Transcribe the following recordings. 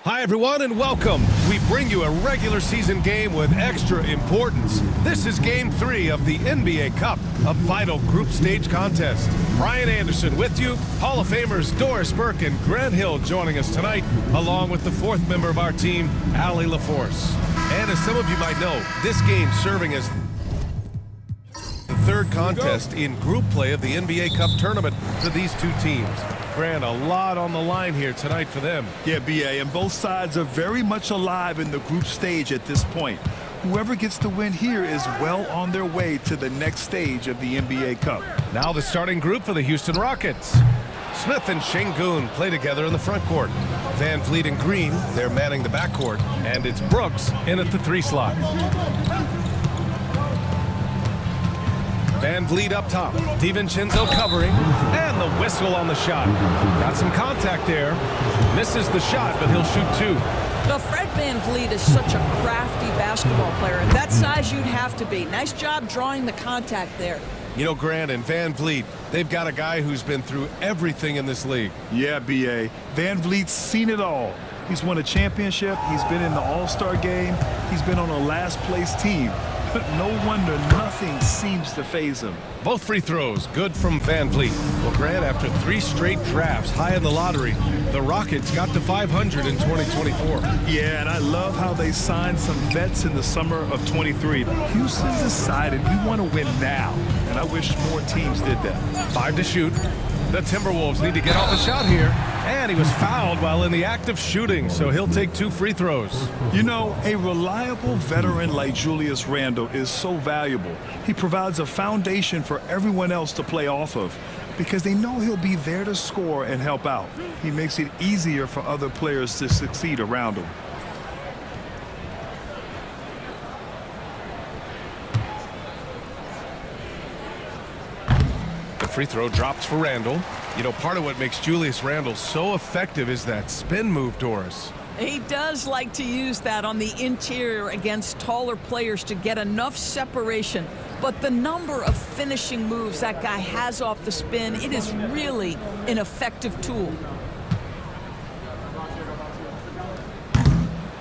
Hi everyone and welcome. We bring you a regular season game with extra importance. This is game 3 of the NBA Cup, a vital group stage contest. Brian Anderson with you, Hall of Famers Doris Burke and Grant Hill joining us tonight, along with the 4th member of our team, Allie LaForce. And as some of you might know, this game serving as the 3rd contest in group play of the NBA Cup tournament for these two teams. Grant, a lot on the line here tonight for them. Yeah, BA, and both sides are very much alive in the group stage at this point. Whoever gets the win here is well on their way to the next stage of the NBA Cup. Now the starting group for the Houston Rockets. Smith and Şengün play together in the front court. Van Vliet and Green, they're manning the backcourt. And it's Brooks in at the 3 slot. Van Vliet up top. DiVincenzo covering. And the whistle on the shot. Got some contact there. Misses the shot, but he'll shoot 2. Well, Fred Van Vliet is such a crafty basketball player. At that size, you'd have to be. Nice job drawing the contact there. You know, Grant and Van Vliet, they've got a guy who's been through everything in this league. Yeah, BA. Van Vliet's seen it all. He's won a championship. He's been in the All-Star game. He's been on a last-place team. But no wonder nothing seems to faze him. Both free throws good from Van Vliet. Well, Grant, after 3 straight drafts high in the lottery, the Rockets got to 500 in 2024. Yeah, and I love how they signed some vets in the summer of 23. Houston decided we want to win now, and I wish more teams did that. 5 to shoot. The Timberwolves need to get off a shot here. And he was fouled while in the act of shooting, so he'll take 2 free throws. You know, a reliable veteran like Julius Randle is so valuable. He provides a foundation for everyone else to play off of because they know he'll be there to score and help out. He makes it easier for other players to succeed around him. Free throw drops for Randle. You know, part of what makes Julius Randle so effective is that spin move, Doris. He does like to use that on the interior against taller players to get enough separation. But the number of finishing moves that guy has off the spin, it is really an effective tool.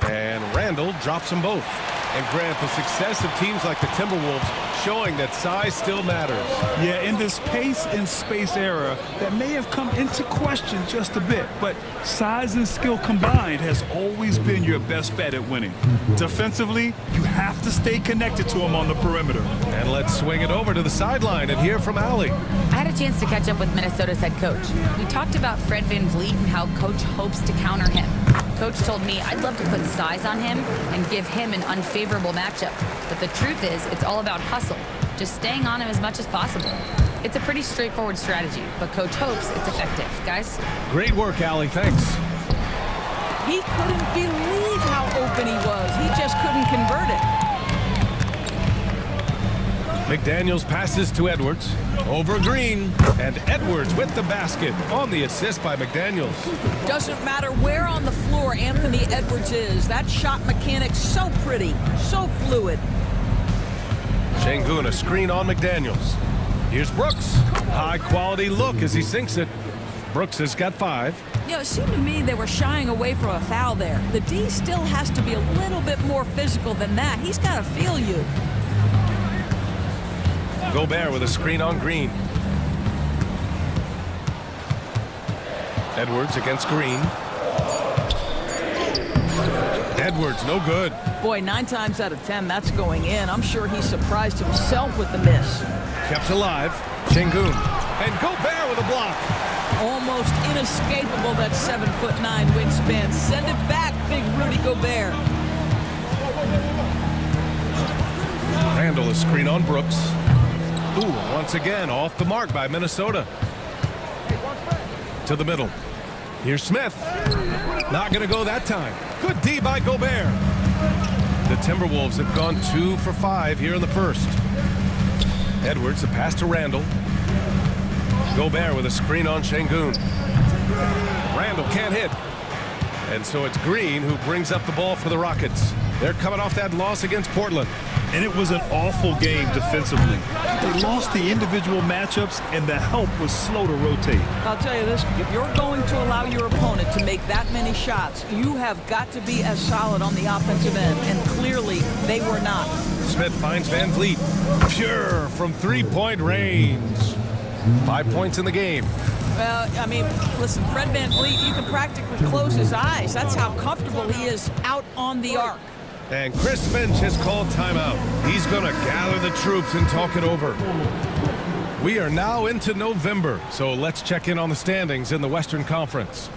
And Randle drops them both. And Grant, the success of teams like the Timberwolves showing that size still matters. Yeah, in this pace and space era, that may have come into question just a bit, but size and skill combined has always been your best bet at winning. Defensively, you have to stay connected to him on the perimeter. And let's swing it over to the sideline and hear from Allie. I had a chance to catch up with Minnesota's head coach. We talked about Fred Van Vliet and how coach hopes to counter him. Coach told me I'd love to put size on him and give him an unfavorable matchup. But the truth is, it's all about hustle, just staying on him as much as possible. It's a pretty straightforward strategy, but coach hopes it's effective. Guys? Great work, Allie. Thanks. He couldn't believe how open he was. He just couldn't convert it. McDaniels passes to Edwards. Over Green. And Edwards with the basket on the assist by McDaniels. Doesn't matter where on the floor Anthony Edwards is. That shot mechanic's so pretty, so fluid. Şengün, a screen on McDaniels. Here's Brooks. High quality look as he sinks it. Brooks has got 5. You know, it seemed to me they were shying away from a foul there. The D still has to be a little bit more physical than that. He's got to feel you. Gobert with a screen on Green. Edwards against Green. Edwards, no good. Boy, 9 times out of 10, that's going in. I'm sure he surprised himself with the miss. Kept alive. Şengün. And Gobert with a block. Almost inescapable, that 7'9" wingspan. Send it back, big Rudy Gobert. Randle, a screen on Brooks. Ooh, once again, off the mark by Minnesota. To the middle. Here's Smith. Not going to go that time. Good D by Gobert. The Timberwolves have gone 2 for 5 here in the first. Edwards, a pass to Randle. Gobert with a screen on Şengün. Randle can't hit. And so it's Green who brings up the ball for the Rockets. They're coming off that loss against Portland. And it was an awful game defensively. They lost the individual matchups, and the help was slow to rotate. I'll tell you this, if you're going to allow your opponent to make that many shots, you have got to be as solid on the offensive end, and clearly they were not. Smith finds Van Vliet. Pure from three-point range. 5 points in the game. Well, I mean, listen, Fred Van Vliet, you can practically close his eyes. That's how comfortable he is out on the arc. And Chris Finch has called timeout. He's going to gather the troops and talk it over. We are now into November, so let's check in on the standings in the Western Conference.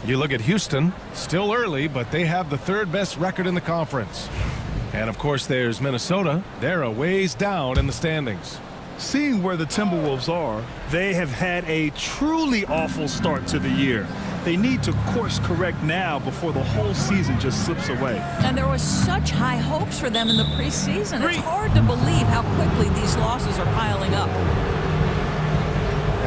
You look at Houston, still early, but they have the third best record in the conference. And of course, there's Minnesota. They're a ways down in the standings. Seeing where the Timberwolves are, they have had a truly awful start to the year. They need to course correct now before the whole season just slips away. And there was such high hopes for them in the preseason. It's hard to believe how quickly these losses are piling up.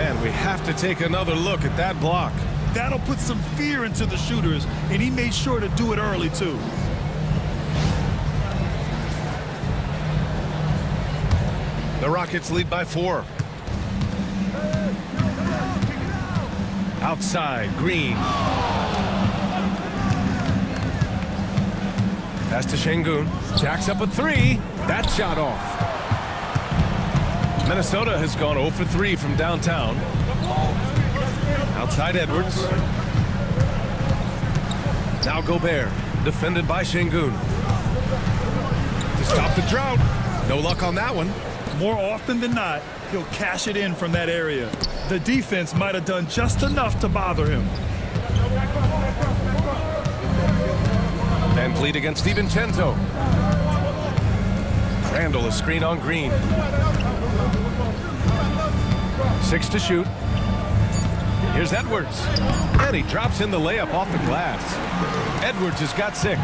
And we have to take another look at that block. That'll put some fear into the shooters, and he made sure to do it early, too. The Rockets lead by 4. Outside, Green. Pass to Şengün. Jacks up a 3. That shot off. Minnesota has gone 0 for 3 from downtown. Outside Edwards. Now Gobert. Defended by Şengün. To stop the drought. No luck on that one. More often than not, he'll cash it in from that area. The defense might have done just enough to bother him. Van Vliet against DiVincenzo. Randall a screen on Green. 6 to shoot. Here's Edwards. And he drops in the layup off the glass. Edwards has got 6.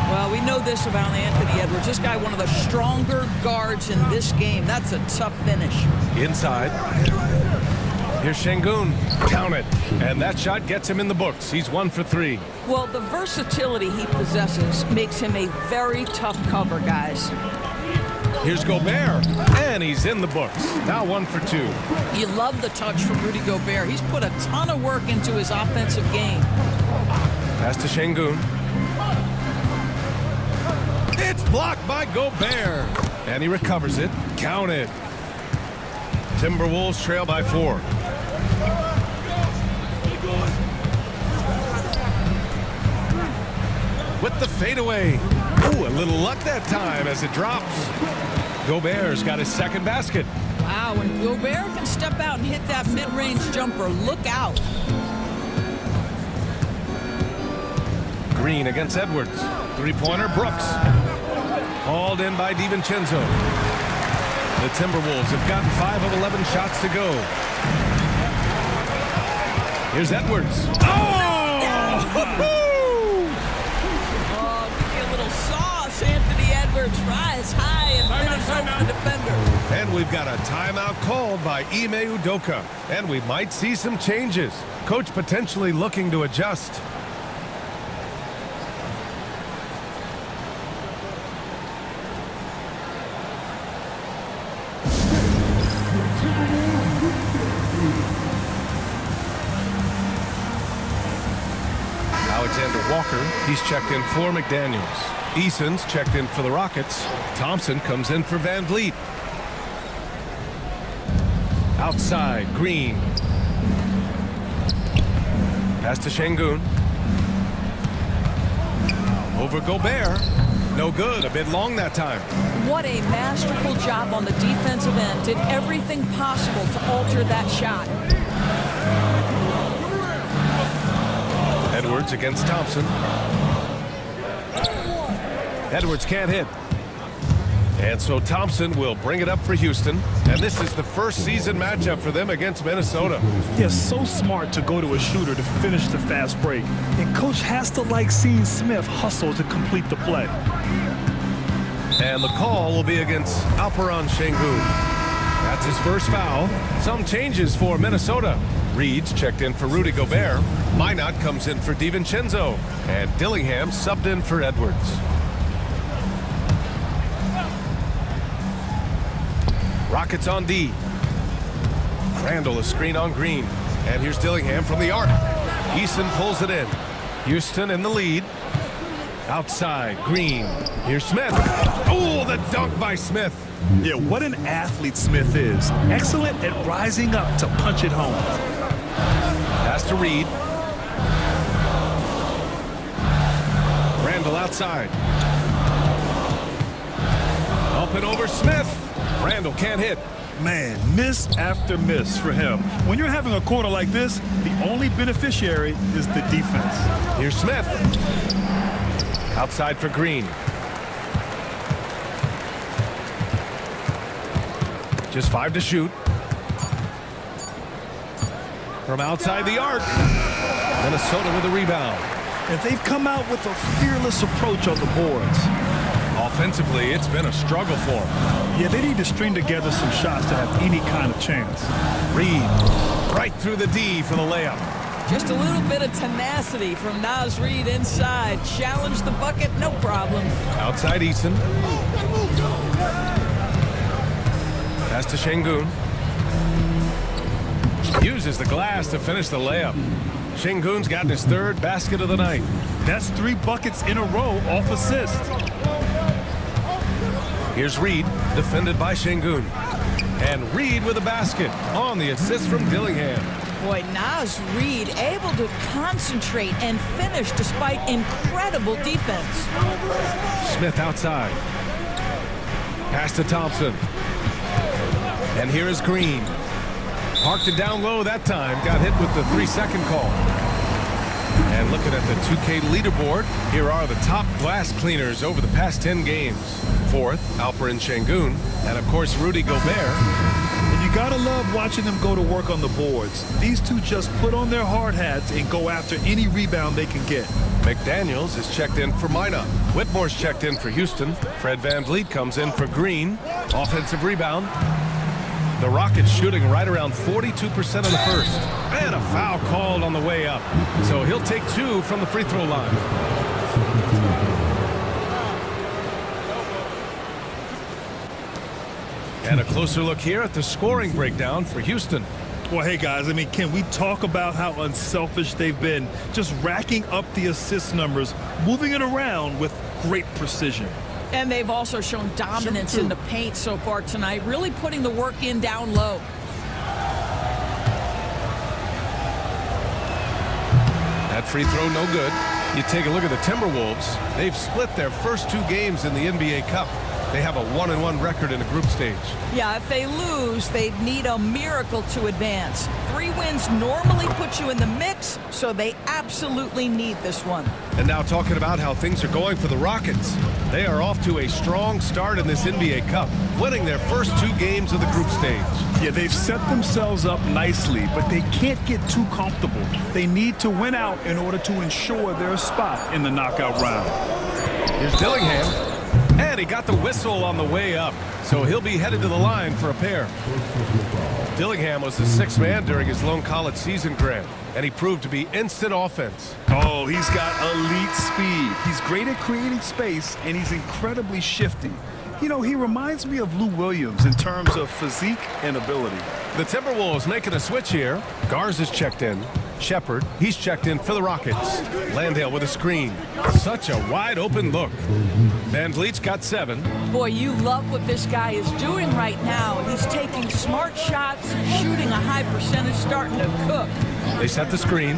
Well, we know this about Anthony Edwards. This guy, one of the stronger guards in this game. That's a tough finish. Inside. Here's Şengün. Count it. And that shot gets him in the books. He's 1 for 3. Well, the versatility he possesses makes him a very tough cover, guys. Here's Gobert. And he's in the books. Now 1 for 2. You love the touch from Rudy Gobert. He's put a ton of work into his offensive game. Pass to Şengün. It's blocked by Gobert. And he recovers it. Count it. Timberwolves trail by 4. With the fadeaway. Ooh, a little luck that time as it drops. Gobert's got his second basket. Wow, when Gobert can step out and hit that mid-range jumper, look out. Green against Edwards. Three-pointer, Brooks. Hauled in by DiVincenzo. The Timberwolves have gotten 5 of 11 shots to go. Here's Edwards. Oh, give me a little sauce. Anthony Edwards rise high and finish over the defender. And we've got a timeout called by Ime Udoka. And we might see some changes. Coach potentially looking to adjust. Alexander Walker, he's checked in for McDaniels. Eason's checked in for the Rockets. Thompson comes in for Van Vliet. Outside, Green. Pass to Şengün. Over Gobert. No good, a bit long that time. What a masterful job on the defensive end. Did everything possible to alter that shot. Edwards against Thompson. Edwards can't hit. And so Thompson will bring it up for Houston. And this is the first season matchup for them against Minnesota. Yeah, so smart to go to a shooter to finish the fast break. And coach has to like seeing Smith hustle to complete the play. And the call will be against Alperen Şengün. That's his first foul. Some changes for Minnesota. Reed's checked in for Rudy Gobert. Minot comes in for DiVincenzo. And Dillingham subbed in for Edwards. Rockets on D. Randall a screen on Green. And here's Dillingham from the arc. Eason pulls it in. Houston in the lead. Outside, Green. Here's Smith. Oh, the dunk by Smith. Yeah, what an athlete Smith is. Excellent at rising up to punch it home. Pass to Reed. Randall outside. Up and over Smith. Randall can't hit. Man, miss after miss for him. When you're having a quarter like this, the only beneficiary is the defense. Here's Smith. Outside for Green. Just 5 to shoot. From outside the arc. Minnesota with a rebound. And they've come out with a fearless approach on the boards. Offensively, it's been a struggle for them. Yeah, they need to string together some shots to have any kind of chance. Reed, right through the D for the layup. Just a little bit of tenacity from Naz Reid inside. Challenge the bucket, no problem. Outside Eason. Pass to Şengün. Uses the glass to finish the layup. Şengün's gotten his 3rd basket of the night. That's 3 buckets in a row off assist. Here's Reed, defended by Şengün. And Reed with a basket on the assist from Dillingham. Boy, Naz Reid able to concentrate and finish despite incredible defense. Smith outside. Pass to Thompson. And here is Green. Parked it down low that time. Got hit with the 3-second call. And looking at the 2K leaderboard, here are the top glass cleaners over the past 10 games. 4th, Alperen Şengün, and of course Rudy Gobert. And you gotta love watching them go to work on the boards. These two just put on their hard hats and go after any rebound they can get. McDaniels is checked in for Mina. Whitmore's checked in for Houston. Fred VanVleet comes in for Green. Offensive rebound. The Rockets shooting right around 42% in the first. And a foul called on the way up. So he'll take 2 from the free throw line. And a closer look here at the scoring breakdown for Houston. Well, hey, guys, I mean, can we talk about how unselfish they've been? Just racking up the assist numbers, moving it around with great precision. And they've also shown dominance in the paint so far tonight, really putting the work in down low. That free throw no good. You take a look at the Timberwolves. They've split their first 2 games in the NBA Cup. They have a 1-1 record in the group stage. Yeah, if they lose, they'd need a miracle to advance. 3 wins normally put you in the mix, so they absolutely need this one. And now talking about how things are going for the Rockets. They are off to a strong start in this NBA Cup, winning their first 2 games of the group stage. Yeah, they've set themselves up nicely, but they can't get too comfortable. They need to win out in order to ensure their spot in the knockout round. Here's Dillingham. And he got the whistle on the way up, so he'll be headed to the line for a pair. Dillingham was the 6th man during his lone college season grant, and he proved to be instant offense. Oh, he's got elite speed. He's great at creating space, and he's incredibly shifty. You know, he reminds me of Lou Williams in terms of physique and ability. The Timberwolves making a switch here. Garza's checked in. Shepard, he's checked in for the Rockets. Landale with a screen. Such a wide open look. VanVleet's got 7. Boy, you love what this guy is doing right now. He's taking smart shots, shooting a high percentage, starting to cook. They set the screen.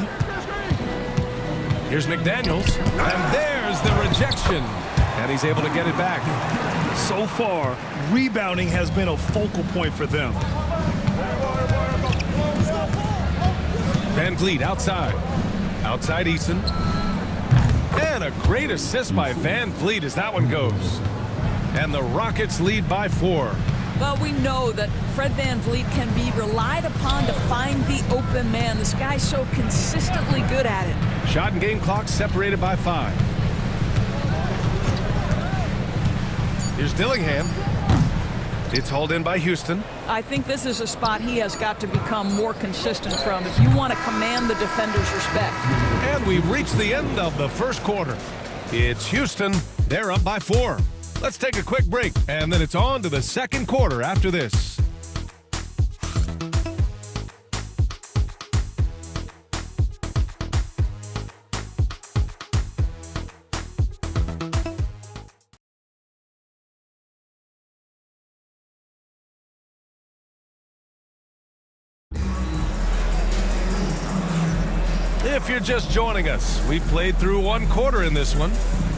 Here's McDaniels. And there's the rejection. And he's able to get it back. So far, rebounding has been a focal point for them. VanVleet outside. Outside Eason. And a great assist by VanVleet as that one goes. And the Rockets lead by 4. Well, we know that Fred VanVleet can be relied upon to find the open man. This guy's so consistently good at it. Shot and game clock separated by 5. Here's Dillingham. It's hauled in by Houston. I think this is a spot he has got to become more consistent from if you want to command the defender's respect. And we've reached the end of the first quarter. It's Houston. They're up by 4. Let's take a quick break, and then it's on to the second quarter after this. you're just joining us, we played through one quarter in this one.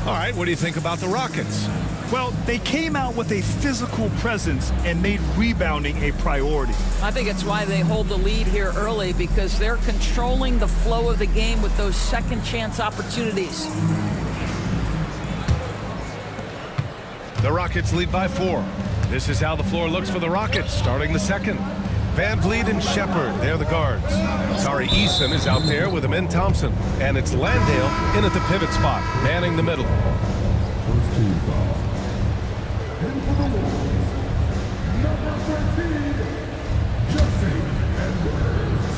All right, what do you think about the Rockets? Well, they came out with a physical presence and made rebounding a priority. I think it's why they hold the lead here early, because they're controlling the flow of the game with those second chance opportunities. The Rockets lead by 4. This is how the floor looks for the Rockets starting the second. Van Vliet and Shepard, they're the guards. Tari Eason is out there with Amin Thompson. And it's Landale in at the pivot spot, manning the middle. First team foul. And for the Wolves, number 13, Justin Edwards.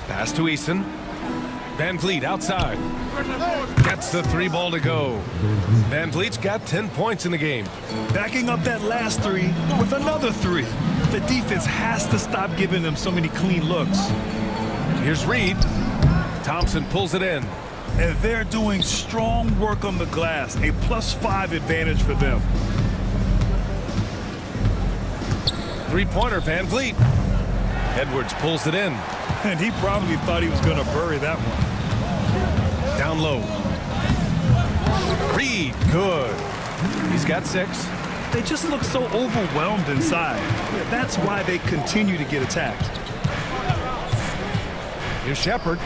Pass to Eason. Van Vliet outside. Gets the 3 ball to go. Van Vliet's got 10 points in the game. Backing up that last 3 with another 3. The defense has to stop giving them so many clean looks. Here's Reed. Thompson pulls it in. And they're doing strong work on the glass, a +5 advantage for them. 3-pointer, Van Vliet. Edwards pulls it in. And he probably thought he was going to bury that one. Down low. Reed, good. He's got 6. They just look so overwhelmed inside. That's why they continue to get attacked. Here's Shepard.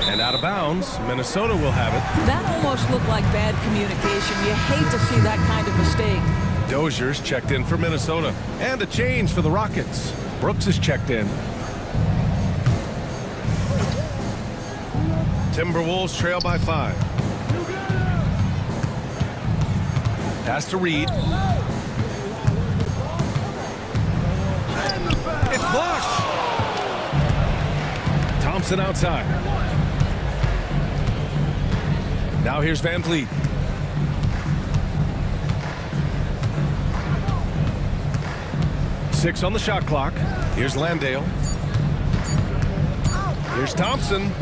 And out of bounds, Minnesota will have it. That almost looked like bad communication. You hate to see that kind of mistake. Dozier's checked in for Minnesota. And a change for the Rockets. Brooks is checked in. Timberwolves trail by 5. Pass to Reed. It's blocked. Thompson outside. Now here's Van Vliet. Six on the shot clock. Here's Landale. Here's Thompson.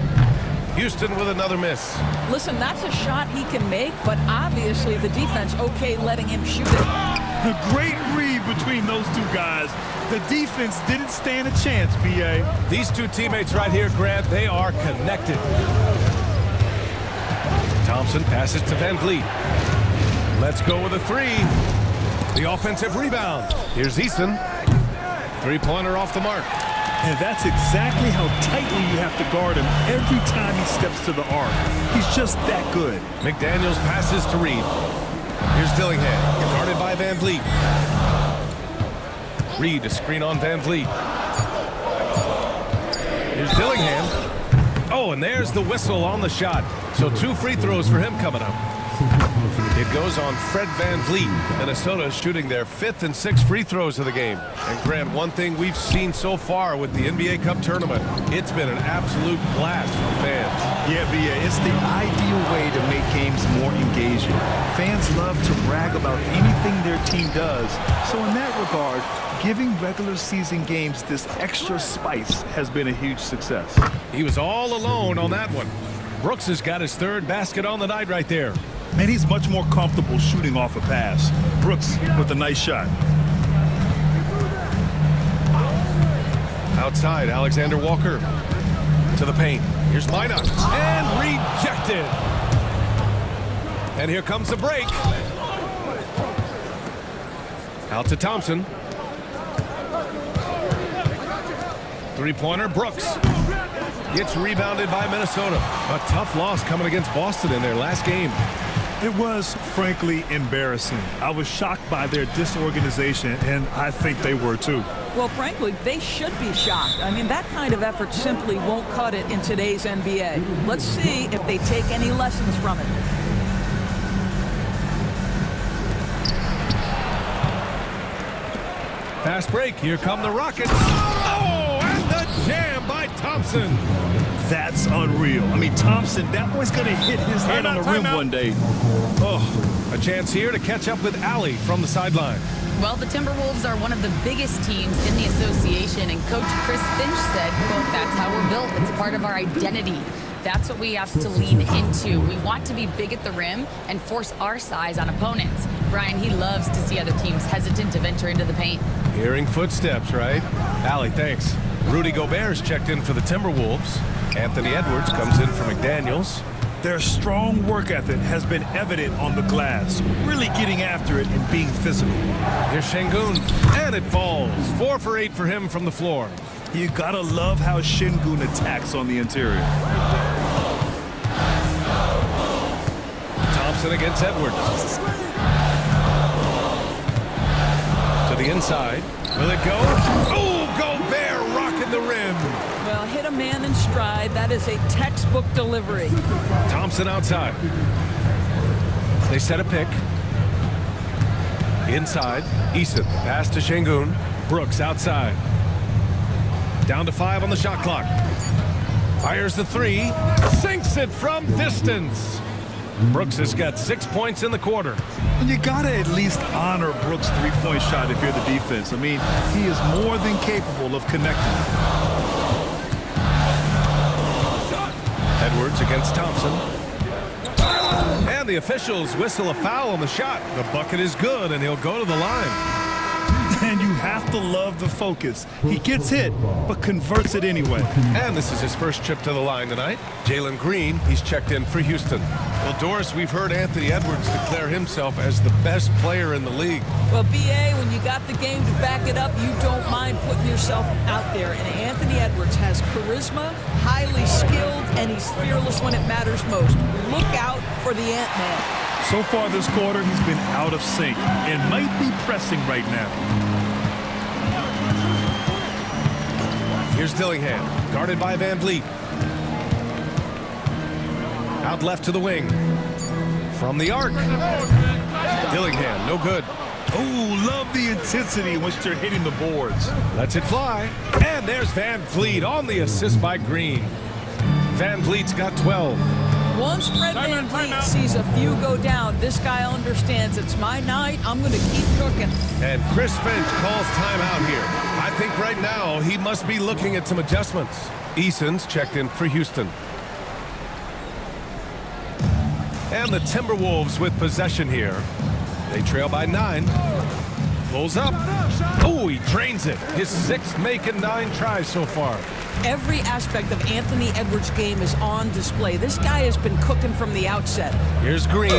Houston with another miss. Listen, that's a shot he can make, but obviously the defense okay letting him shoot it. A great read between those 2 guys. The defense didn't stand a chance, B.A. These 2 teammates right here, Grant, they are connected. Thompson passes to Van Vliet. Let's go with a 3. The offensive rebound. Here's Eason. 3-pointer off the mark. And that's exactly how tightly you have to guard him every time he steps to the arc. He's just that good. McDaniels passes to Reed. Here's Dillingham, guarded by Van Vliet. Reed, a screen on Van Vliet. Here's Dillingham. Oh, and there's the whistle on the shot. So 2 free throws for him coming up. It goes on Fred Van Vliet. Minnesota shooting their 5th and 6th free throws of the game. And Grant, one thing we've seen so far with the NBA Cup tournament, it's been an absolute blast for fans. Yeah, B.A., it's the ideal way to make games more engaging. Fans love to brag about anything their team does. So in that regard, giving regular season games this extra spice has been a huge success. He was all alone on that one. Brooks has got his 3rd basket on the night right there. And he's much more comfortable shooting off a pass. Brooks with a nice shot. Outside, Alexander Walker to the paint. Here's Minot. And rejected. And here comes the break. Out to Thompson. 3-pointer, Brooks. Gets rebounded by Minnesota. A tough loss coming against Boston in their last game. It was, frankly, embarrassing. I was shocked by their disorganization, and I think they were too. Well, frankly, they should be shocked. I mean, that kind of effort simply won't cut it in today's NBA. Let's see if they take any lessons from it. Fast break. Here come the Rockets. Oh, and the jam by Thompson. That's unreal. I mean, Thompson, that boy's going to hit his head on the rim one day. Oh, a chance here to catch up with Allie from the sideline. Well, the Timberwolves are one of the biggest teams in the association, and Coach Chris Finch said, quote, "That's how we're built. It's part of our identity. That's what we have to lean into. We want to be big at the rim and force our size on opponents." Brian, he loves to see other teams hesitant to venture into the paint. Hearing footsteps, right? Allie, thanks. Rudy Gobert's checked in for the Timberwolves. Anthony Edwards comes in for McDaniels. Their strong work ethic has been evident on the glass, really getting after it and being physical. Here's Şengün, and it falls. 4 for 8 for him from the floor. You gotta love how Şengün attacks on the interior. Thompson against Edwards. To the inside. Will it go? Oh, Gobert rocking the rim. Well, hit a man in stride. That is a textbook delivery. Thompson outside. They set a pick. Inside. Eason. Pass to Şengün. Brooks outside. Down to 5 on the shot clock. Fires the 3. Sinks it from distance. Brooks has got 6 points in the quarter. And you gotta at least honor Brooks' three-point shot if you're the defense. I mean, he is more than capable of connecting. Edwards against Thompson. And the officials whistle a foul on the shot. The bucket is good, and he'll go to the line. And you have to love the focus. He gets hit, but converts it anyway. And this is his first trip to the line tonight. Jalen Green, he's checked in for Houston. Well, Doris, we've heard Anthony Edwards declare himself as the best player in the league. Well, BA, when you got the game to back it up, you don't mind putting yourself out there. And Anthony Edwards has charisma, highly skilled, and he's fearless when it matters most. Look out for the Ant-Man. So far this quarter, he's been out of sync and might be pressing right now. Here's Dillingham, guarded by Van Vliet. Out left to the wing. From the arc. Dillingham, no good. Oh, love the intensity in which they're hitting the boards. Lets it fly. And there's Van Vliet on the assist by Green. Van Vliet's got 12. Once Fred Van Vliet sees a few go down, this guy understands it's my night. I'm going to keep cooking. And Chris Finch calls timeout here. I think right now he must be looking at some adjustments. Eason's checked in for Houston. And the Timberwolves with possession here. They trail by 9. Pulls up. Oh, he drains it. His 6th make and 9 tries so far. Every aspect of Anthony Edwards' game is on display. This guy has been cooking from the outset. Here's Green.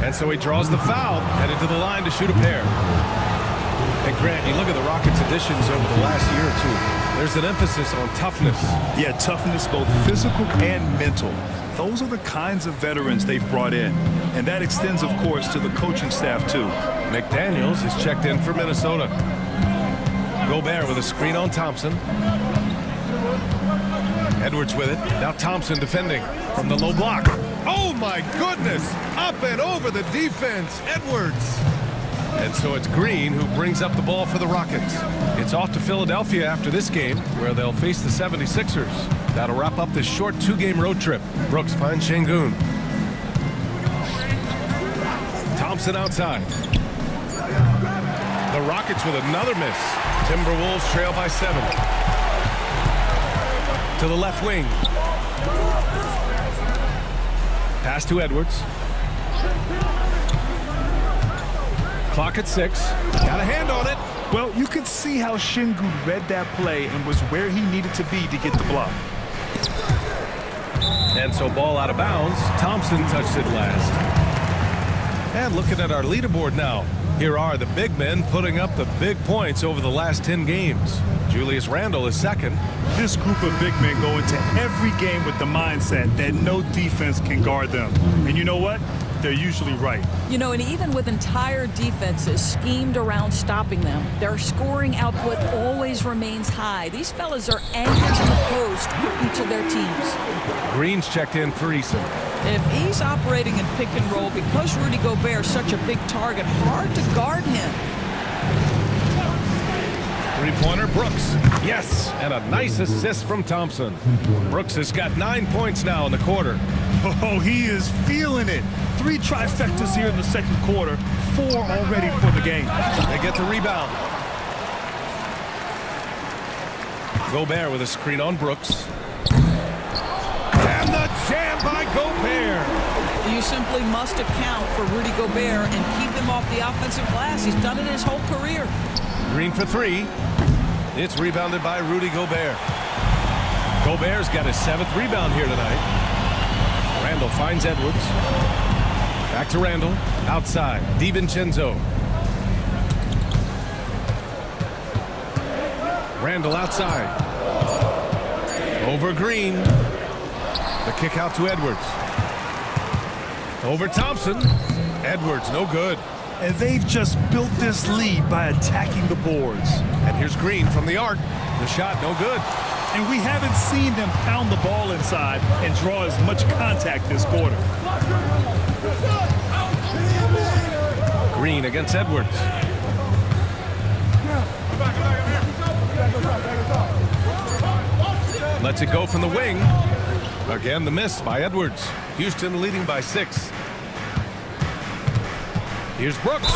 And so he draws the foul, headed to the line to shoot a pair. And Grant, you look at the Rockets' additions over the last year or two. There's an emphasis on toughness. Yeah, toughness, both physical and mental. Those are the kinds of veterans they've brought in. And that extends, of course, to the coaching staff, too. McDaniels is checked in for Minnesota. Gobert with a screen on Thompson. Edwards with it. Now Thompson defending from the low block. Oh, my goodness. Up and over the defense. Edwards. And so it's Green who brings up the ball for the Rockets. It's off to Philadelphia after this game, where they'll face the 76ers. That'll wrap up this short 2-game road trip. Brooks finds Şengün. Thompson outside. The Rockets with another miss. Timberwolves trail by 7. To the left wing. Pass to Edwards. Clock at 6. Got a hand on it. Well, you could see how Şengün read that play and was where he needed to be to get the block. And so ball out of bounds. Thompson touched it last. And looking at our leaderboard now. Here are the big men putting up the big points over the last 10 games. Julius Randle is second. This group of big men go into every game with the mindset that no defense can guard them. And you know what? They're usually right. You know, and even with entire defenses schemed around stopping them, their scoring output always remains high. These fellas are anchors in the post for each of their teams. Green's checked in for Eason. If he's operating in pick and roll, because Rudy Gobert is such a big target, hard to guard him. Three-pointer, Brooks. Yes, and a nice assist from Thompson. Brooks has got 9 points now in the quarter. Oh, he is feeling it. 3 trifectas here in the second quarter, 4 already for the game. They get the rebound. Gobert with a screen on Brooks. And the jam by Gobert. You simply must account for Rudy Gobert and keep him off the offensive glass. He's done it his whole career. Green for three. It's rebounded by Rudy Gobert. Gobert's got his 7th rebound here tonight. Randall finds Edwards. Back to Randall. Outside. DiVincenzo. Randall outside. Over Green. The kick out to Edwards. Over Thompson. Edwards, no good. And they've just built this lead by attacking the boards. And here's Green from the arc. The shot, no good. And we haven't seen them pound the ball inside and draw as much contact this quarter. Green against Edwards. Lets it go from the wing. Again, the miss by Edwards. Houston leading by 6. Here's Brooks.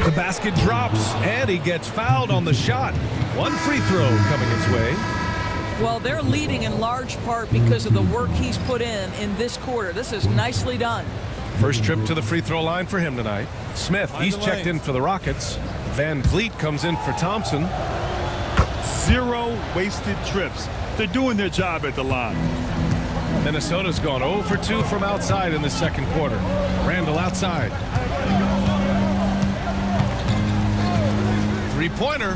The basket drops, and he gets fouled on the shot. One free throw coming his way. Well, they're leading in large part because of the work he's put in this quarter. This is nicely done. First trip to the free throw line for him tonight. Smith, he's checked in for the Rockets. Van Vliet comes in for Thompson. 0 wasted trips. They're doing their job at the line. Minnesota's gone 0 for 2 from outside in the second quarter. Randall outside. Three-pointer.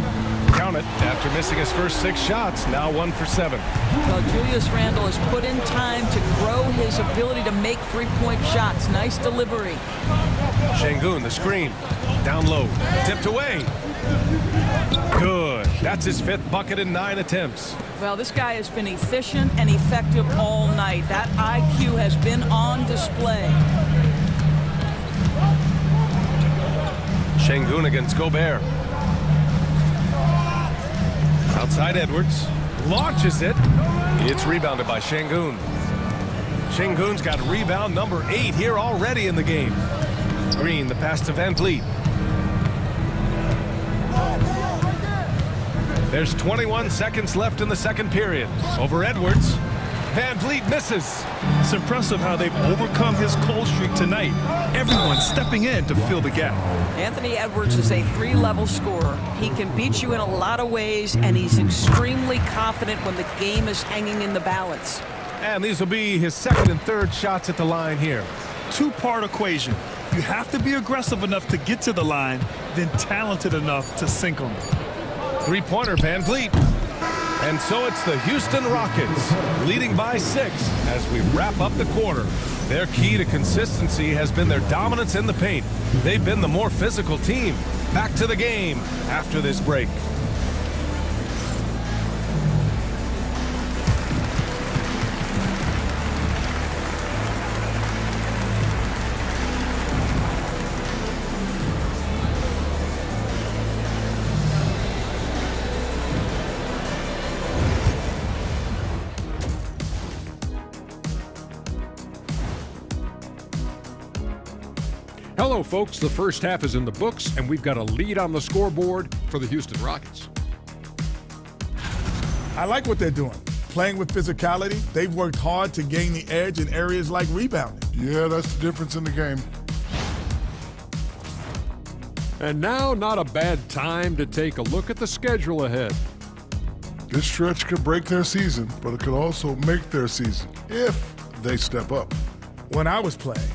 Count it. After missing his first 6 shots, now 1 for 7. Well, Julius Randle has put in time to grow his ability to make three-point shots. Nice delivery. Şengün, the screen. Down low. Tipped away. Good. That's his 5th bucket in 9 attempts. Well, this guy has been efficient and effective all night. That IQ has been on display. Şengün against Gobert. Outside Edwards. Launches it. It's rebounded by Şengün. Şengün's got rebound number 8 here already in the game. Green, the pass to Van Vliet. There's 21 seconds left in the second period. Over Edwards. Van Vliet misses. It's impressive how they've overcome his cold streak tonight. Everyone stepping in to fill the gap. Anthony Edwards is a 3-level scorer. He can beat you in a lot of ways, and he's extremely confident when the game is hanging in the balance. And these will be his 2nd and 3rd shots at the line here. 2-part equation. You have to be aggressive enough to get to the line, then talented enough to sink them. Three-pointer, Van Vliet. And so it's the Houston Rockets leading by 6 as we wrap up the quarter. Their key to consistency has been their dominance in the paint. They've been the more physical team. Back to the game after this break. Hello, folks. The first half is in the books, and we've got a lead on the scoreboard for the Houston Rockets. I like what they're doing. Playing with physicality, they've worked hard to gain the edge in areas like rebounding. Yeah, that's the difference in the game. And now, not a bad time to take a look at the schedule ahead. This stretch could break their season, but it could also make their season if they step up. When I was playing,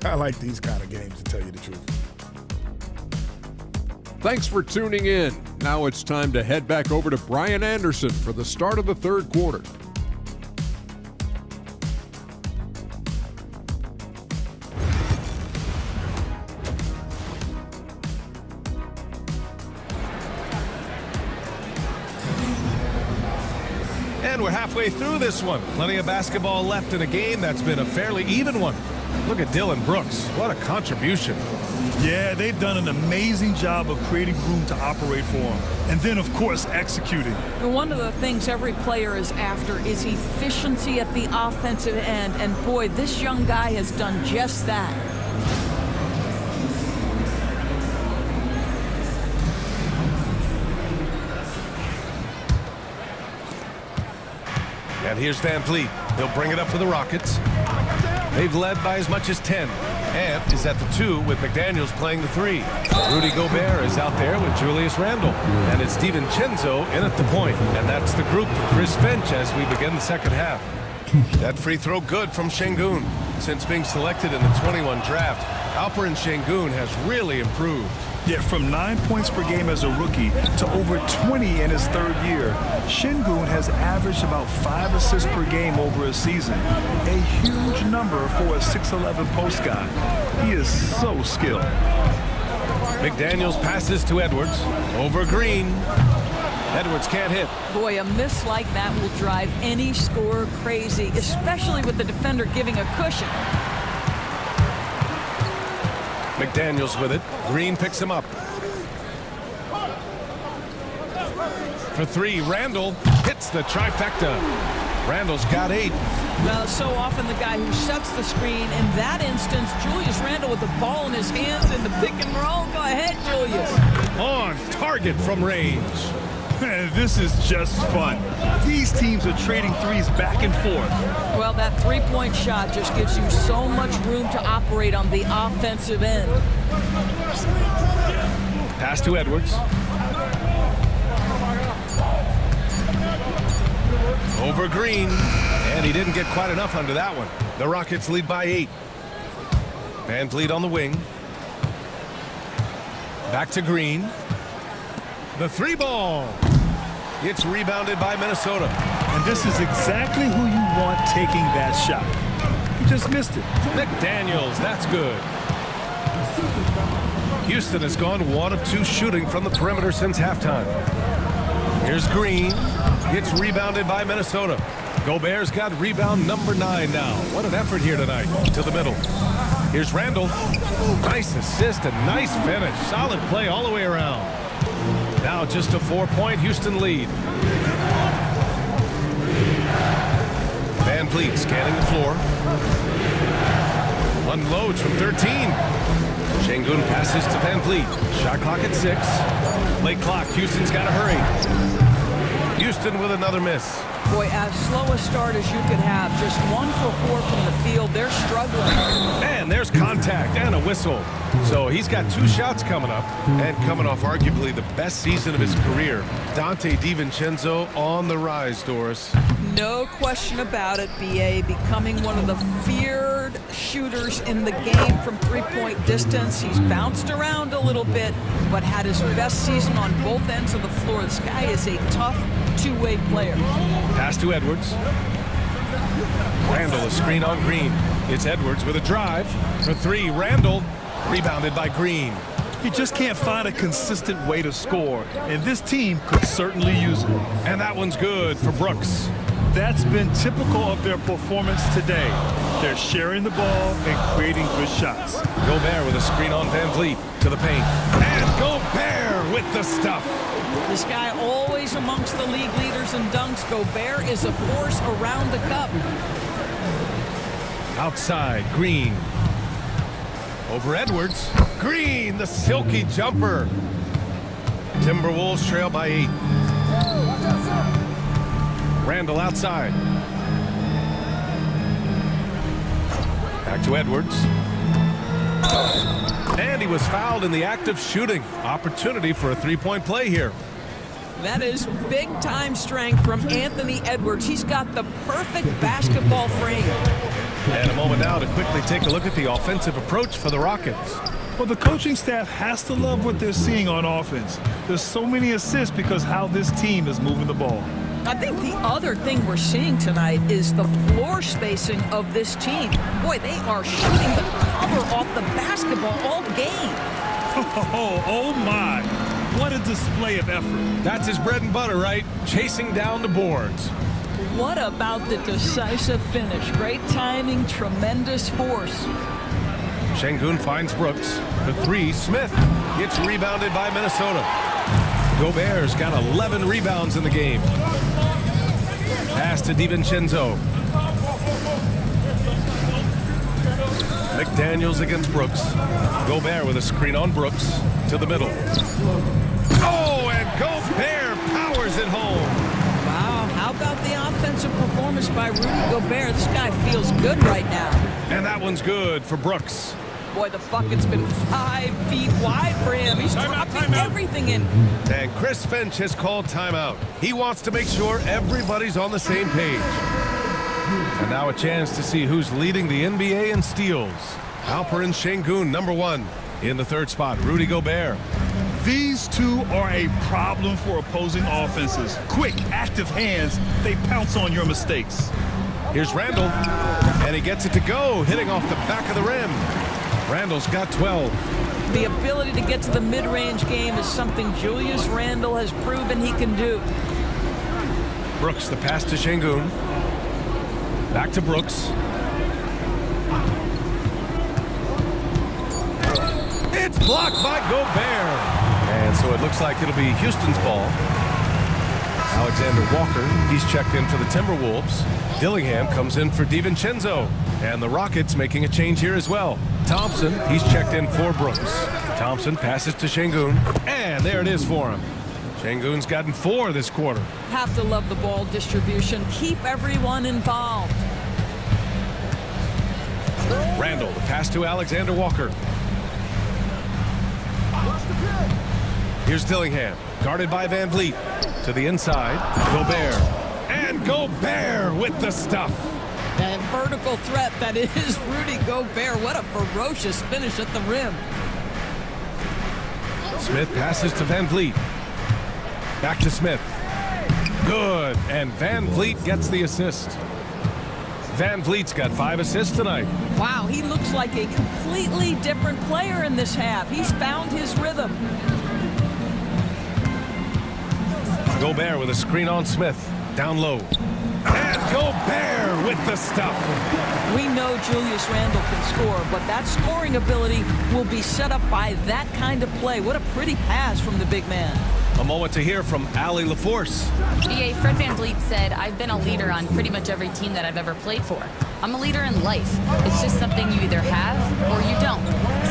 I like these kind of games, to tell you the truth. Thanks for tuning in. Now it's time to head back over to Brian Anderson for the start of the third quarter. And we're halfway through this one. Plenty of basketball left in a game that's been a fairly even one. Look at Dillon Brooks. What a contribution. Yeah, they've done an amazing job of creating room to operate for him. And then, of course, executing. And one of the things every player is after is efficiency at the offensive end. And boy, this young guy has done just that. And here's Van Vliet. He'll bring it up for the Rockets. They've led by as much as 10. Ant is at the 2 with McDaniels playing the 3. Rudy Gobert is out there with Julius Randle. And it's DiVincenzo in at the point. And that's the group for Chris Finch as we begin the second half. That free throw good from Şengün. Since being selected in the 21 draft, Alperen Şengün has really improved. Yeah, from 9 points per game as a rookie to over 20 in his third year, Şengün has averaged about 5 assists per game over a season. A huge number for a 6'11 post guy. He is so skilled. McDaniels passes to Edwards. Over Green. Edwards can't hit. Boy, a miss like that will drive any scorer crazy, especially with the defender giving a cushion. McDaniels with it. Green picks him up. For 3, Randle hits the trifecta. Randle's got 8. Well, so often the guy who sets the screen. In that instance, Julius Randle with the ball in his hands in the pick and roll. Go ahead, Julius. On target from range. This is just fun. These teams are trading threes back and forth. Well, that three-point shot just gives you so much room to operate on the offensive end. Pass to Edwards. Over Green. And he didn't get quite enough under that one. The Rockets lead by 8. Van Vliet on the wing. Back to Green. The 3 ball. It's rebounded by Minnesota. And this is exactly who you want taking that shot. He just missed it. McDaniels, that's good. Houston has gone 1 of 2 shooting from the perimeter since halftime. Here's Green. It's rebounded by Minnesota. Gobert's got rebound number 9 now. What an effort here tonight. To the middle. Here's Randle. Nice assist and nice finish. Solid play all the way around. Now just a 4-point Houston lead. Van Vliet scanning the floor. Unloads from 13. Şengün passes to Van Vliet. Shot clock at 6. Late clock. Houston's got to hurry. Houston with another miss. Boy, as slow a start as you could have. Just 1 for 4 from the field. They're struggling. And there's contact and a whistle. So he's got 2 shots coming up and coming off arguably the best season of his career. Donte DiVincenzo on the rise, Doris. No question about it, BA. Becoming one of the feared shooters in the game from three-point distance. He's bounced around a little bit, but had his best season on both ends of the floor. This guy is a tough two-way player. Pass to Edwards. Randle, a screen on Green. It's Edwards with a drive. For 3, Randle. Rebounded by Green. He just can't find a consistent way to score, and this team could certainly use it. And that one's good for Brooks. That's been typical of their performance today. They're sharing the ball and creating good shots. Gobert with a screen on Van Vliet to the paint. And Gobert with the stuff. This guy always amongst the league leaders in dunks. Gobert is a force around the cup. Outside, Green. Over Edwards. Green, the silky jumper. Timberwolves trail by 8. Randle outside. Back to Edwards. And he was fouled in the act of shooting. Opportunity for a 3-point play here. That is big-time strength from Anthony Edwards. He's got the perfect basketball frame. And a moment now to quickly take a look at the offensive approach for the Rockets. Well, the coaching staff has to love what they're seeing on offense. There's so many assists because how this team is moving the ball. I think the other thing we're seeing tonight is the floor spacing of this team. Boy, they are shooting the cover off the basketball all game. Oh my. What a display of effort. That's his bread and butter, right? Chasing down the boards. What about the decisive finish? Great timing, tremendous force. Şengün finds Brooks. For 3, Smith. It's rebounded by Minnesota. Gobert's got 11 rebounds in the game. Pass to DiVincenzo. McDaniels against Brooks. Gobert with a screen on Brooks. To the middle. Oh, and Gobert powers it home. Wow, how about the offensive performance by Rudy Gobert? This guy feels good right now. And that one's good for Brooks. Boy, the bucket's been 5 feet wide for him. He's dropping everything in. And Chris Finch has called timeout. He wants to make sure everybody's on the same page. And now a chance to see who's leading the NBA in steals. Alperen Şengün, #1. In the third spot, Rudy Gobert. These two are a problem for opposing offenses. Quick, active hands, they pounce on your mistakes. Here's Randall, and he gets it to go, hitting off the back of the rim. Randall's got 12. The ability to get to the mid-range game is something Julius Randle has proven he can do. Brooks, the pass to Şengün. Back to Brooks. It's blocked by Gobert. And so it looks like it'll be Houston's ball. Alexander Walker, he's checked in for the Timberwolves. Dillingham comes in for DiVincenzo. And the Rockets making a change here as well. Thompson, he's checked in for Brooks. Thompson passes to Şengün. And there it is for him. Şengün's gotten 4 this quarter. Have to love the ball distribution. Keep everyone involved. Randall, the pass to Alexander Walker. Here's Dillingham, guarded by Van Vliet. To the inside, Gobert. And Gobert with the stuff. That vertical threat that is Rudy Gobert. What a ferocious finish at the rim. Smith passes to Van Vliet. Back to Smith. Good. And Van Vliet gets the assist. Van Vliet's got 5 assists tonight. Wow, he looks like a completely different player in this half. He's found his rhythm. Gobert with a screen on Smith. Down low. And Gobert with the stuff. We know Julius Randle can score, but that scoring ability will be set up by that kind of play. What a pretty pass from the big man. A moment to hear from Allie LaForce. BA, Fred VanVleet said, I've been a leader on pretty much every team that I've ever played for. I'm a leader in life. It's just something you either have or you don't.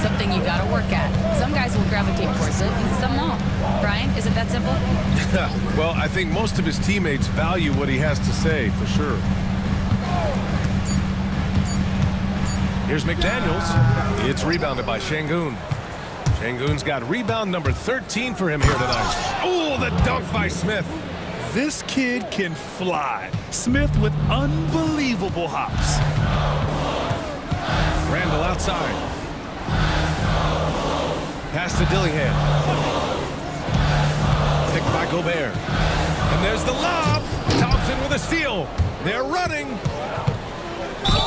Something you gotta work at. Some guys will gravitate towards it and some won't. Brian, is it that simple? Well, I think most of his teammates value what he has to say, for sure. Here's McDaniels. It's rebounded by Şengün. Şengün's got rebound number 13 for him here tonight. Oh, the dunk by Smith. This kid can fly. Smith with unbelievable hops. Randall outside. Pass to Dillingham. Picked by Gobert. And there's the lob. Thompson with a steal. They're running.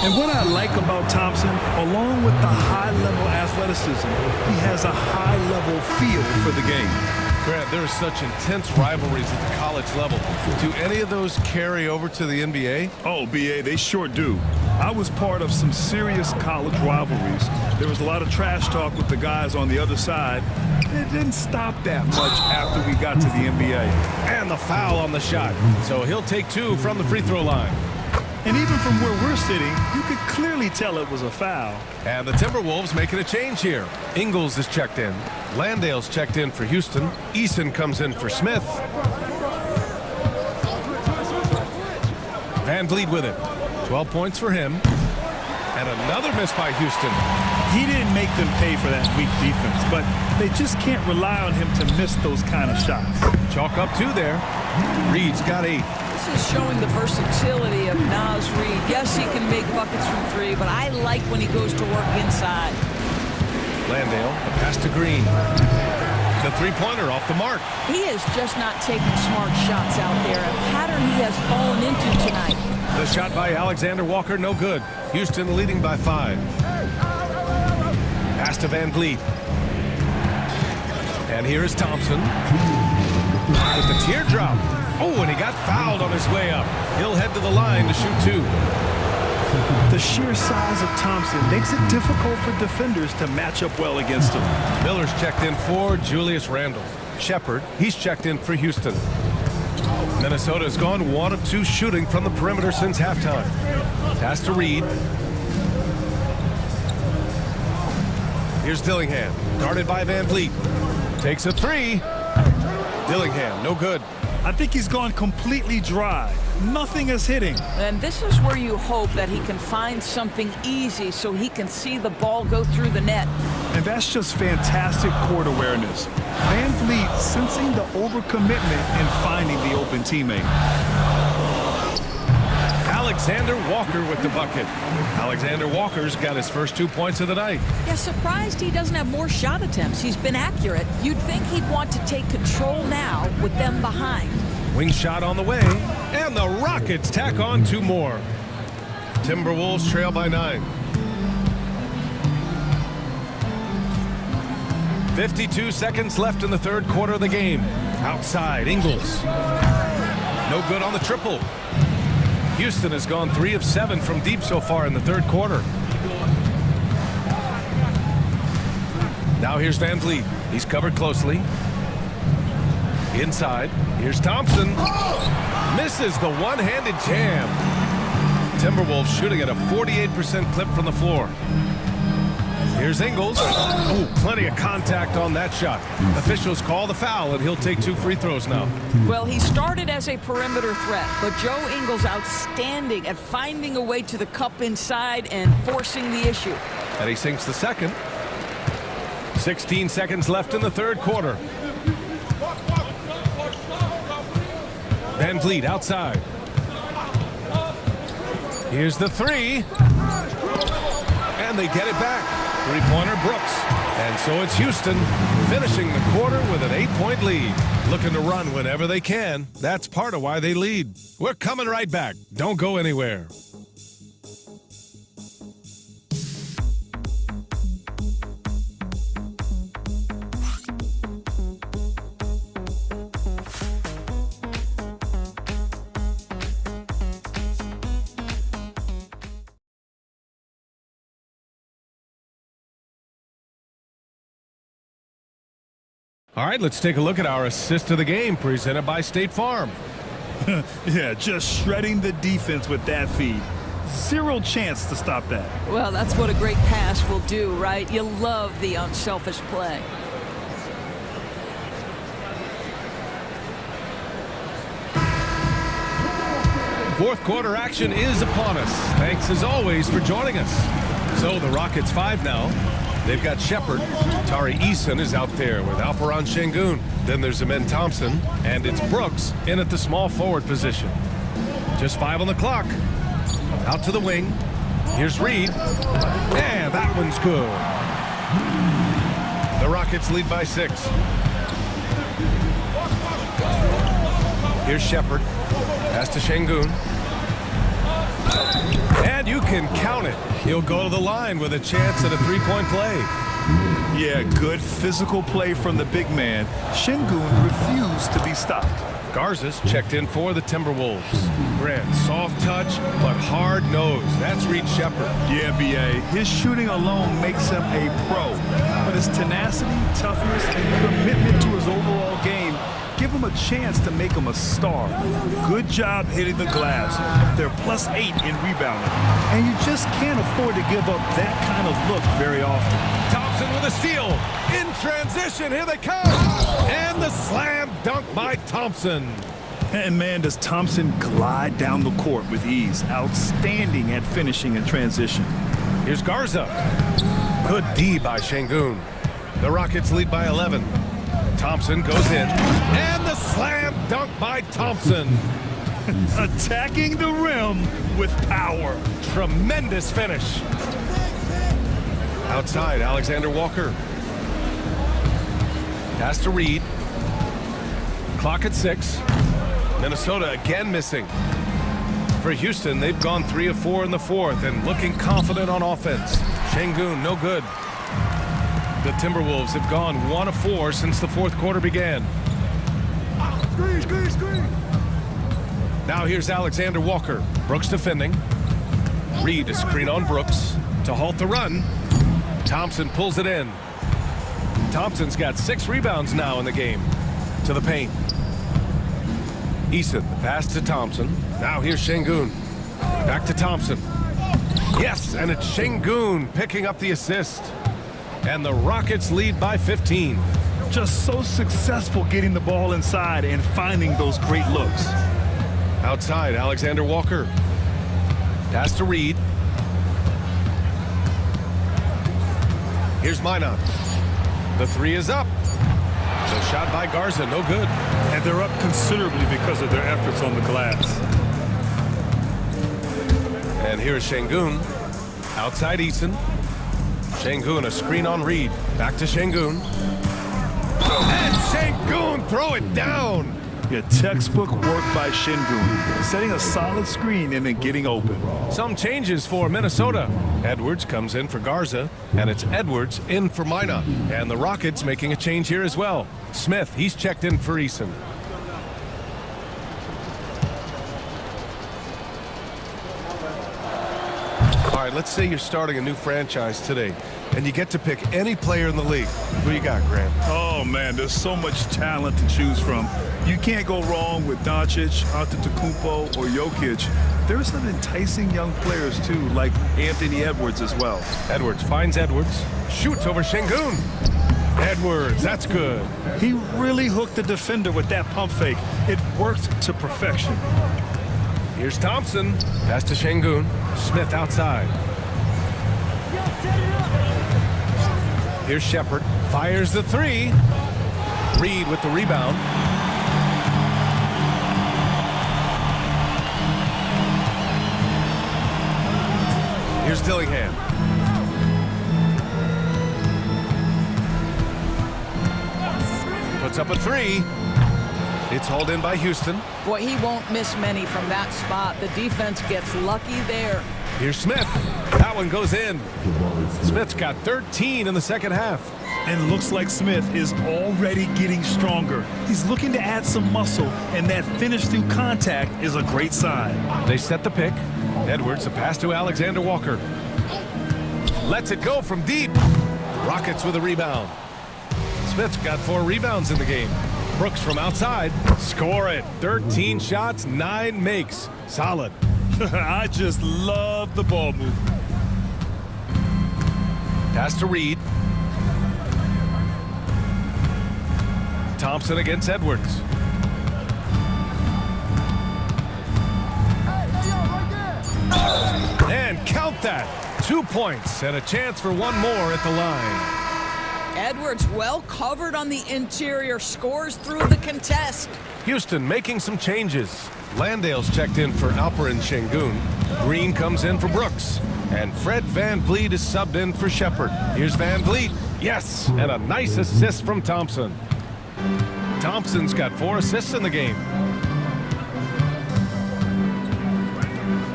And what I like about Thompson, along with the high-level athleticism, he has a high-level feel for the game. Grant, there are such intense rivalries at the college level. Do any of those carry over to the NBA? Oh, BA, they sure do. I was part of some serious college rivalries. There was a lot of trash talk with the guys on the other side. It didn't stop that much after we got to the NBA. And the foul on the shot. So he'll take 2 from the free throw line. And even from where we're sitting, you could clearly tell it was a foul. And the Timberwolves making a change here. Ingles is checked in. Landale's checked in for Houston. Eason comes in for Smith. Van Vliet with it. 12 points for him. And another miss by Houston. He didn't make them pay for that weak defense, but they just can't rely on him to miss those kind of shots. Chalk up 2 there. Reed's got 8. This is showing the versatility of Naz Reid. Yes, he can make buckets from 3, but I like when he goes to work inside. Landale, a pass to Green. The three-pointer off the mark. He is just not taking smart shots out there, a pattern he has fallen into tonight. The shot by Alexander Walker, no good. Houston leading by 5. Pass to Van Vliet. And here is Thompson. With the teardrop. Oh, and he got fouled on his way up. He'll head to the line to shoot 2. The sheer size of Thompson makes it difficult for defenders to match up well against him. Miller's checked in for Julius Randle. Shepard, he's checked in for Houston. Minnesota's gone 1 of 2 shooting from the perimeter since halftime. Pass to Reed. Here's Dillingham, guarded by Van Vliet. Takes a 3. Dillingham, no good. I think he's gone completely dry. Nothing is hitting. And this is where you hope that he can find something easy so he can see the ball go through the net. And that's just fantastic court awareness. Van Vliet sensing the overcommitment and finding the open teammate. Alexander Walker with the bucket. Alexander Walker's got his first 2 points of the night. Yeah, surprised he doesn't have more shot attempts. He's been accurate. You'd think he'd want to take control now with them behind. Wing shot on the way, and the Rockets tack on 2 more. Timberwolves trail by 9. 52 seconds left in the third quarter of the game. Outside, Ingles. No good on the triple. Houston has gone 3 of 7 from deep so far in the third quarter. Now here's Van Vliet. He's covered closely. Inside, here's Thompson. Misses the one-handed jam. Timberwolves shooting at a 48% clip from the floor. Here's Ingles. Oh, plenty of contact on that shot. Officials call the foul, and he'll take 2 free throws now. Well, he started as a perimeter threat, but Joe Ingles outstanding at finding a way to the cup inside and forcing the issue. And he sinks the second. 16 seconds left in the third quarter. Van Vliet outside. Here's the 3. And they get it back. Three-pointer Brooks. And so it's Houston finishing the quarter with an 8-point lead. Looking to run whenever they can. That's part of why they lead. We're coming right back. Don't go anywhere. All right, let's take a look at our assist of the game presented by State Farm. Yeah, just shredding the defense with that feed. Zero chance to stop that. Well, that's what a great pass will do, right? You love the unselfish play. Fourth quarter action is upon us. Thanks as always for joining us. So the Rockets 5 now. They've got Shepard. Tari Eason is out there with Alperon Şengün. Then there's Amen Thompson, and it's Brooks in at the small forward position. Just 5 on the clock. Out to the wing. Here's Reed. And that one's good. The Rockets lead by 6. Here's Shepard. Pass to Şengün. And you can count it. He'll go to the line with a chance at a 3-point play. Yeah, good physical play from the big man. Şengün refused to be stopped. Garza's checked in for the Timberwolves. Grant, soft touch, but hard nose. That's Reed Shepard. Yeah, B.A. His shooting alone makes him a pro. But his tenacity, toughness, and commitment to his overall game give him a chance to make him a star. Good job hitting the glass. They're +8 in rebounding. And you just can't afford to give up that kind of look very often. Thompson with a steal. In transition, here they come. And the slam dunk by Thompson. And man, does Thompson glide down the court with ease. Outstanding at finishing in transition. Here's Garza. Good D by Şengün. The Rockets lead by 11. Thompson goes in. And the slam dunk by Thompson. Attacking the rim with power. Tremendous finish. Outside, Alexander Walker. Pass to Reed. Clock at 6. Minnesota again missing. For Houston, they've gone 3 of 4 in the fourth and looking confident on offense. Şengün, no good. The Timberwolves have gone 1 of 4 since the fourth quarter began. Screen. Now here's Alexander Walker. Brooks defending. Reed a screen on Brooks to halt the run. Thompson pulls it in. Thompson's got 6 rebounds now in the game. To the paint. Eason, the pass to Thompson. Now here's Şengün. Back to Thompson. Yes, and it's Şengün picking up the assist. And the Rockets lead by 15. Just so successful getting the ball inside and finding those great looks. Outside, Alexander Walker. Pass to Reed. Here's Minot. The three is up. The shot by Garza, no good. And they're up considerably because of their efforts on the glass. And here is Şengün. Outside Eason. Şengün, a screen on Reed. Back to Şengün. And Şengün, throw it down. Yeah, textbook work by Şengün, setting a solid screen and then getting open. Some changes for Minnesota. Edwards comes in for Garza, and it's Edwards in for Minot. And the Rockets making a change here as well. Smith, he's checked in for Eason. All right, let's say you're starting a new franchise today, and you get to pick any player in the league. Who you got, Grant? Oh, man, there's so much talent to choose from. You can't go wrong with Doncic, Antetokounmpo, or Jokic. There's some enticing young players, too, like Anthony Edwards as well. Edwards finds Edwards, shoots over Şengün. Edwards, that's good. He really hooked the defender with that pump fake. It worked to perfection. Here's Thompson, pass to Şengün. Smith outside. Here's Shepherd, fires the three. Reed with the rebound. Here's Dillingham. Puts up a three. It's hauled in by Houston. Boy, he won't miss many from that spot. The defense gets lucky there. Here's Smith. That one goes in. Smith's got 13 in the second half. And looks like Smith is already getting stronger. He's looking to add some muscle, and that finish through contact is a great sign. They set the pick. Edwards, a pass to Alexander Walker. Lets it go from deep. Rockets with a rebound. Smith's got 4 rebounds in the game. Brooks from outside. Score it. 13 shots, 9 makes. Solid. I just love the ball movement. Pass to Reed. Thompson against Edwards. And count that. 2 points and a chance for one more at the line. Edwards well covered on the interior, scores through the contest. Houston making some changes. Landale's checked in for Alperen Şengün. Green comes in for Brooks. And Fred VanVleet is subbed in for Shepherd. Here's VanVleet. Yes, and a nice assist from Thompson. Thompson's got 4 assists in the game.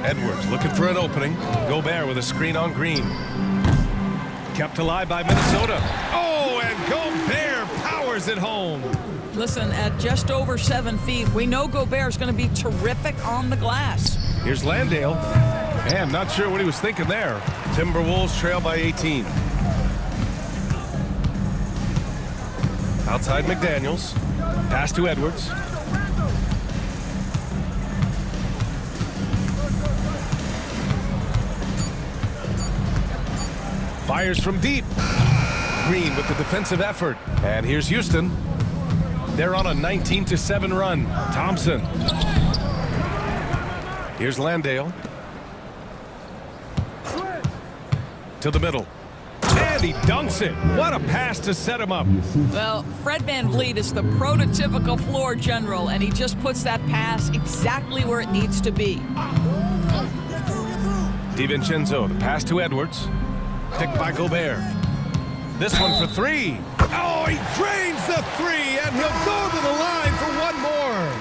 Edwards looking for an opening. Gobert with a screen on Green. Kept alive by Minnesota. Oh, and Gobert powers it home. Listen, at just over 7 feet, we know Gobert's going to be terrific on the glass. Here's Landale. And not sure what he was thinking there. Timberwolves trail by 18. Outside McDaniels. Pass to Edwards. Fires from deep. Green with the defensive effort. And here's Houston. They're on a 19-7 run. Thompson. Here's Landale. To the middle. And he dunks it. What a pass to set him up. Well, Fred VanVleet is the prototypical floor general, and he just puts that pass exactly where it needs to be. DiVincenzo, the pass to Edwards. Picked by Gobert. This one for 3. Oh, he drains the 3, and he'll go to the line for one more.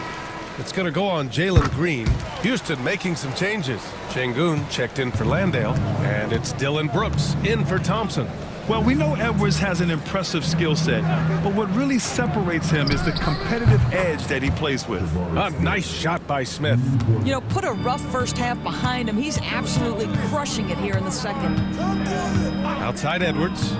It's going to go on Jalen Green. Houston making some changes. Şengün checked in for Landale, and it's Dylan Brooks in for Thompson. Well, we know Edwards has an impressive skill set, but what really separates him is the competitive edge that he plays with. A nice shot by Smith. You know, put a rough first half behind him. He's absolutely crushing it here in the second. Outside Edwards.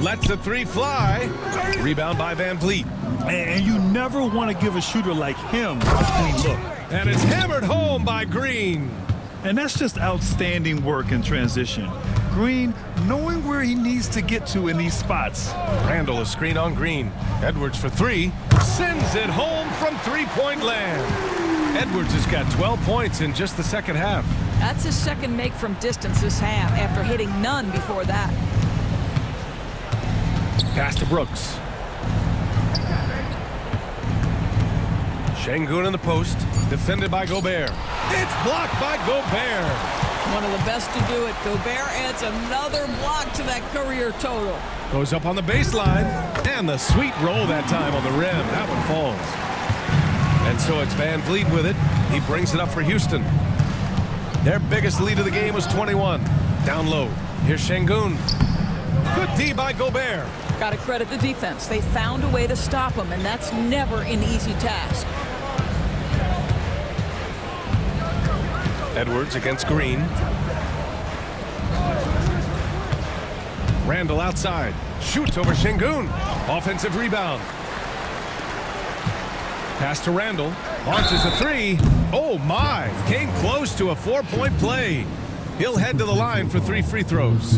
Lets the 3 fly. Rebound by VanVleet. And you never want to give a shooter like him a clean look. And it's hammered home by Green. And that's just outstanding work in transition. Green knowing where he needs to get to in these spots. Randall, a screen on Green. Edwards for three. Sends it home from three-point land. Edwards has got 12 points in just the second half. That's his second make from distance this half after hitting none before that. Pass to Brooks. Şengün in the post. Defended by Gobert. It's blocked by Gobert. One of the best to do it. Gobert adds another block to that career total. Goes up on the baseline. And the sweet roll that time on the rim. That one falls. And so it's Van Vliet with it. He brings it up for Houston. Their biggest lead of the game was 21. Down low. Here's Şengün. Good D by Gobert. Got to credit the defense. They found a way to stop him, and that's never an easy task. Edwards against Green. Randall outside. Shoots over Şengün. Offensive rebound. Pass to Randall. Launches a three. Oh my. Came close to a 4-point play. He'll head to the line for 3 free throws.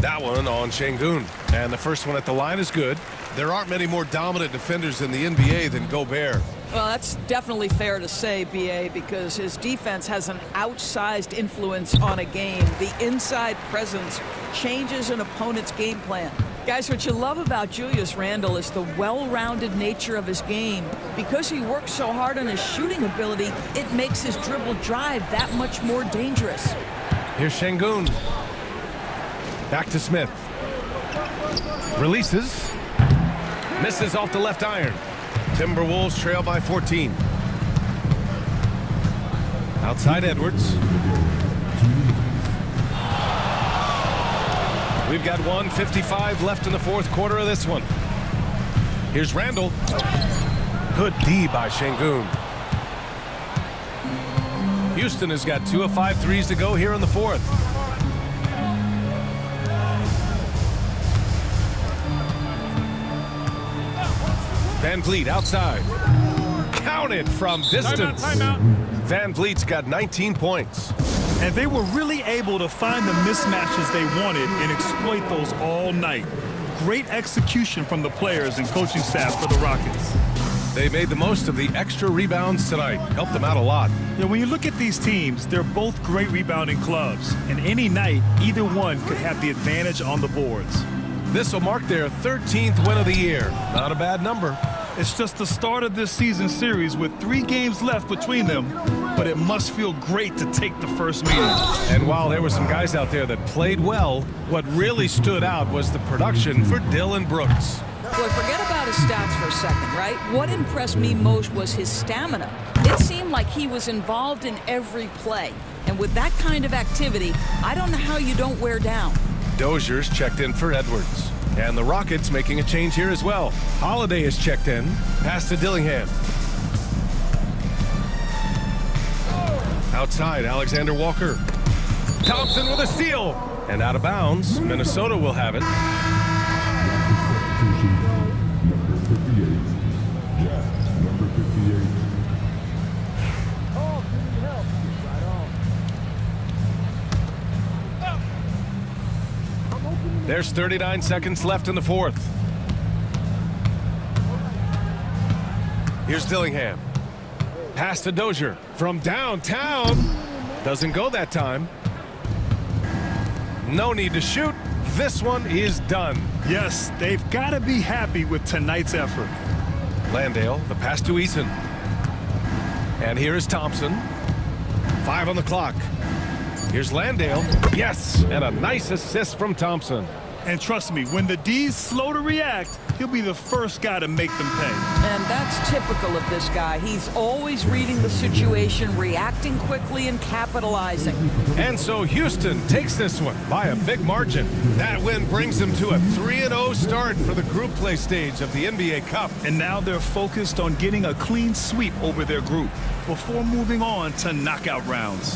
That one on Şengün. And the first one at the line is good. There aren't many more dominant defenders in the NBA than Gobert. Well, that's definitely fair to say, B.A., because his defense has an outsized influence on a game. The inside presence changes an opponent's game plan. Guys, what you love about Julius Randle is the well-rounded nature of his game. Because he works so hard on his shooting ability, it makes his dribble drive that much more dangerous. Here's Şengün. Back to Smith. Releases. Misses off the left iron. Timberwolves trail by 14. Outside Edwards. We've got 1:55 left in the fourth quarter of this one. Here's Randall. Good D by Şengün. Houston has got 2 of 5 threes to go here in the fourth. Van Vliet outside. Counted from distance. Timeout. Van Vliet's got 19 points. And they were really able to find the mismatches they wanted and exploit those all night. Great execution from the players and coaching staff for the Rockets. They made the most of the extra rebounds tonight. Helped them out a lot. Yeah, when you look at these teams, they're both great rebounding clubs. And any night, either one could have the advantage on the boards. This will mark their 13th win of the year. Not a bad number. It's just the start of this season series with 3 games left between them, but it must feel great to take the first meeting. And while there were some guys out there that played well, what really stood out was the production for Dillon Brooks. Boy, forget about his stats for a second, right? What impressed me most was his stamina. It seemed like he was involved in every play. And with that kind of activity, I don't know how you don't wear down. Dozier's checked in for Edwards. And the Rockets making a change here as well. Holiday is checked in. Pass to Dillingham. Outside, Alexander Walker. Thompson with a steal. And out of bounds, Minnesota will have it. There's 39 seconds left in the fourth. Here's Dillingham. Pass to Dozier from downtown. Doesn't go that time. No need to shoot. This one is done. Yes, they've got to be happy with tonight's effort. Landale, the pass to Eason. And here is Thompson. 5 on the clock. Here's Landale. Yes, and a nice assist from Thompson. And trust me, when the D's slow to react, he'll be the first guy to make them pay. And that's typical of this guy. He's always reading the situation, reacting quickly, and capitalizing. And so Houston takes this one by a big margin. That win brings them to a 3-0 start for the group play stage of the NBA Cup. And now they're focused on getting a clean sweep over their group before moving on to knockout rounds.